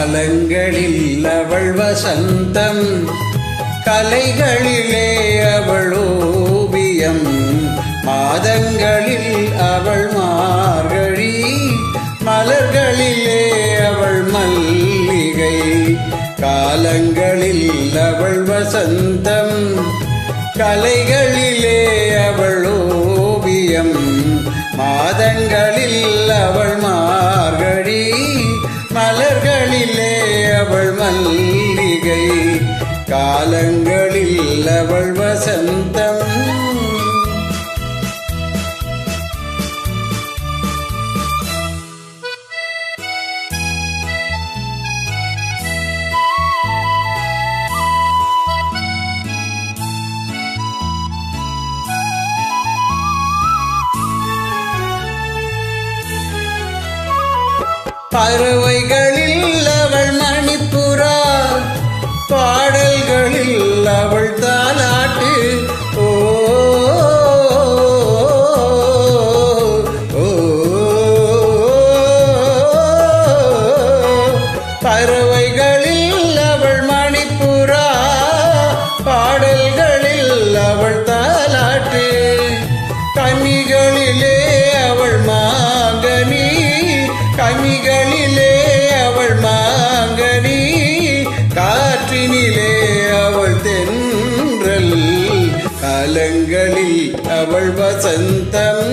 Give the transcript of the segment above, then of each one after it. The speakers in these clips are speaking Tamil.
காலங்களில் அவள் வசந்தம், கலைகளிலே அவள் ஓவியம், மாதங்களில் அவள் மார்கழி, மலர்களிலே அவள் மல்லிகை. காலங்களில் அவள் வசந்தம், கலைகளிலே அவள் ஓவியம், மாதங்களில் அவள் மார்கழி, மலர்களிலே அவள் மல்லிகை. காலங்களில் அவள் வசந்தம். பறவைகளில் அவள் மணிப்புறா, பாடல்களில் அவள் தாலாட்டு. ஓ பறவைகளில் அவள் மணிப்புறா, பாடல்களில் அவள் தாலாட்டு. கனிகளிலே அவள் மாங்கனி, கனிகளிலே அவள் மாங்கனி, காற்றினிலே அவள் தென்றல். காலங்களில் அவள் வசந்தம்,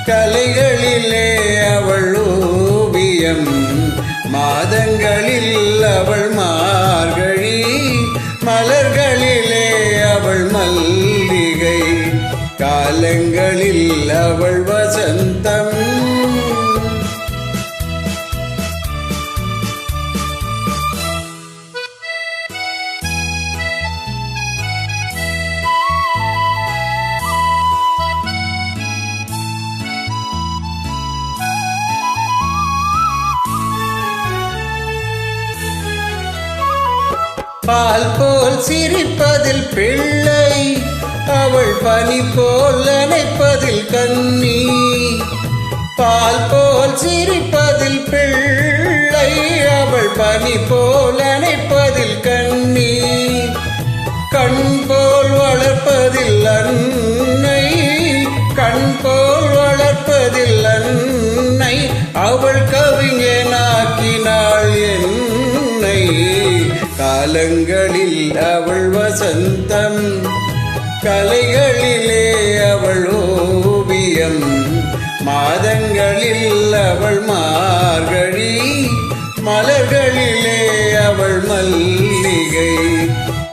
கலைகளிலே அவள் ஓவியம், மாதங்களில் அவள் மார்கழி, மலர்களிலே அவள் மல்லிகை. காலங்களில் அவள் வசந்தம். பால் போல் சிரிப்பதில் பிள்ளை, அவள் பனி போல் அணைப்பதில் கன்னி. பால் போல் சிரிப்பதில் பிள்ளை, அவள் பனி போல் அணைப்பதில் கன்னி. கண் போல் வளர்ப்பதில் அன்னை, கண் போல் வளர்ப்பதில் அன்னை, அவள் கவிஞனாக்கினாள் என்னை. காலங்களில் அவள் வசந்தம், கலைகளிலே அவள் ஓவியம், மாதங்களில் அவள் மார்கழி, மலர்களிலே அவள் மல்லிகை.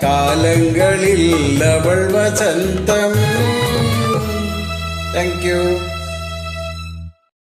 காலங்களில் அவள் வசந்தம். Thank you.